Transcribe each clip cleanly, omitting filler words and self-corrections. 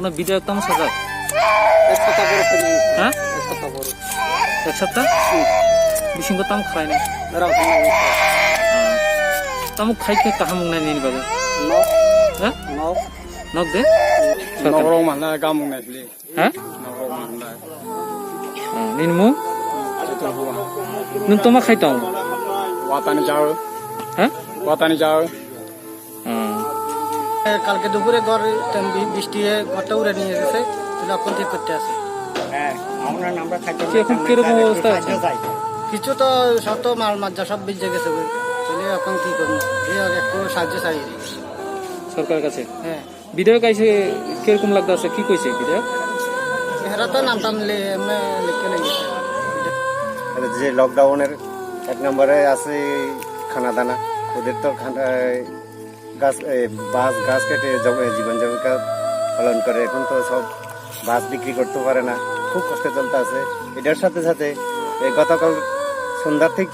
মানে বিধায়ক তামুক সাজায় হ্যাঁ এক সপ্তাহ বিশিঙ্গ তামুক খায় না তামুক খাইকে কাহামুক নাই নিনি বাজে হ্যাঁ নক দে নগরং মাননা গামুং নাইলি হ্যাঁ নগরং মাননা নিনমু নু তোমা খাইতাম ওয়াতানি যাও হ্যাঁ ওয়াতানি যাও কালকে দুপুরে ঘর বৃষ্টি হয়ে ঘরটা উড়ে নিয়ে গেছে এখন ঠিক করতে আসে এখন কিরকম অবস্থা আছে কিছু তো শত মাল মাজ্জা সব ভিজে গেছে তাহলে এখন কি করবো একটু সাহায্য চাই সরকারের কাছে হ্যাঁ বিধায়ক আইসে কিরকম লাগতে আছে কি কইছে বিধায়ক এরা তো নাম টাম লিখে নেই যে লকডাউনের 1 নম্বরে আছে খানা দানা ওদের তো গাছ গাছ কেটে জীবন জীবিকা পালন করে এখন তো সব বাস বিক্রি করতে পারে না খুব কষ্টে চলতে আছে এটার সাথে সাথে গতকাল সন্ধ্যা ঠিক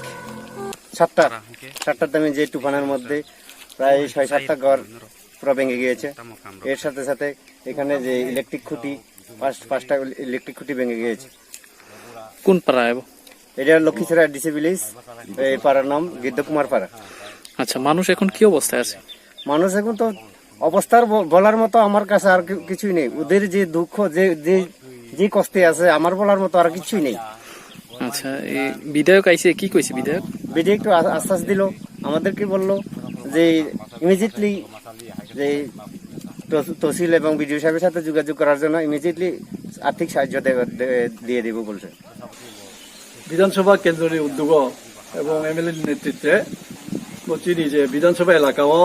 7টার দামে যে তুফানের মধ্যে প্রায় 6-7টা ঘর পুরো ভেঙে গিয়েছে এর সাথে সাথে এখানে যে ইলেকট্রিক খুঁটি 5টা ইলেকট্রিক খুঁটি ভেঙে গিয়েছে কোন পাড়া এটা লক্ষ্মীছড়া ডিসি ভিলেজ এই পাড়ার নাম গিদ্দকুমার পাড়া আচ্ছা মানুষ এখন কি অবস্থায় আছে মানুষ এখন তো অবস্থার বলার মতো আমার কাছে আর কিছুই নেই ওদের যে দুঃখ যে কষ্টে আছে আমার বলার মতো আর কিছুই নেই আচ্ছা এই বিধায়ক আইসে কি কইছে বিধায়ক একটু আশ্বাস দিল আমাদেরকে বলল যে ইমিডিয়েটলি যে তহসিল এবং বিডিও সাহেবের সাথে যোগাযোগ করার জন্য ইমিডিয়েটলি আর্থিক সাহায্য দিয়ে দেব বলছে বিধানসভা কেন্দ্রের উদ্যোগ এবং এমএলএ নেতৃত্বে বলছি যে বিধানসভা এলাকাও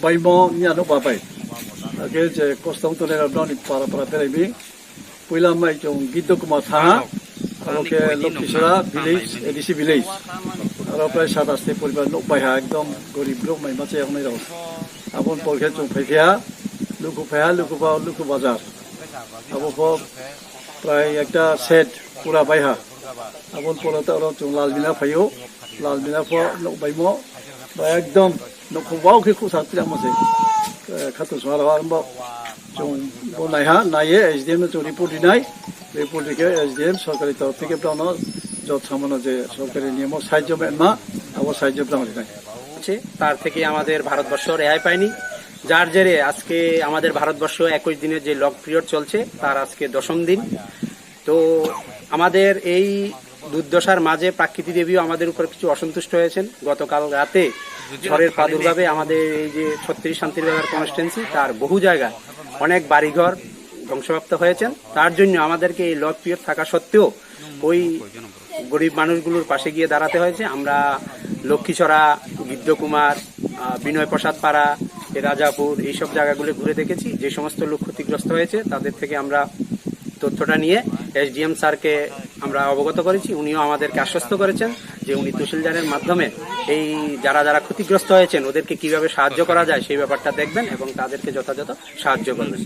বাইম নিয়া নবাই আগে যে কষ্টং তো পাড়া পাড়া বেড়াইবি পয়লা মাই जों গিদ্দকুমার থানা আরকে লক্ষ্মীছড়া ভিলেজ এডিসি ভিলেজ আর প্রায় 27টি পরিবার নবাইহা একদম গরিব লোক মাই মাছে এখন রাও আপন পরখে जों ফাইখিয়া লুকু বাজার আবো প্রায় একটা সেট পুরা বাইহা আপন পরতে जों লালবিনা ফাইও লালবিনা ফ নবাইম একদম নখবাও কে খুব সাথে আমাছে খাতো সরা আরম্ভ जों বনাইহা নাইয়ে এসডিএম जों রিপোর্ট দিনাই রিপোর্ট দিকে এসডিএম সরকারি তরফ থেকে প্রাণ যত সামান্য যে সরকারি নিয়ম সাহায্য না আবার সাহায্য প্রাণ দিনাই তার থেকে আমাদের ভারতবর্ষ রেহাই পায়নি যার জেরে আজকে আমাদের ভারতবর্ষ 21 দিনের যে লক পিরিয়ড চলছে তার আজকে 10ম দিন তো আমাদের এই দুর্দশার মাঝে প্রাকৃতিক দেবীও আমাদের উপর কিছু অসন্তুষ্ট হয়েছেন গতকাল রাতে ঝড়ের প্রাদুর্ভাবে আমাদের এই যে 36 শান্তিরবাজার কনস্টিটুয়েন্সি তার বহু জায়গায় অনেক বাড়িঘর ধ্বংসপ্রাপ্ত হয়েছেন তার জন্য আমাদেরকে এই লক পিরিয়ড থাকা সত্ত্বেও ওই গরিব মানুষগুলোর পাশে গিয়ে দাঁড়াতে হয়েছে আমরা লক্ষ্মীছড়া গিদ্দকুমার বিনয় প্রসাদ পাড়া রাজাপুর এইসব জায়গাগুলো ঘুরে দেখেছি যে সমস্ত লোক ক্ষতিগ্রস্ত হয়েছে তাদের থেকে আমরা তথ্যটা নিয়ে এসডিএম স্যারকে আমরা অবগত করেছি উনিও আমাদেরকে আশ্বস্ত করেছেন যে উনি তহসিলদারের মাধ্যমে এই যারা ক্ষতিগ্রস্ত হয়েছেন ওদেরকে কিভাবে সাহায্য করা যায় সেই ব্যাপারটা দেখবেন এবং তাদেরকে যথাযথ সাহায্য করবেন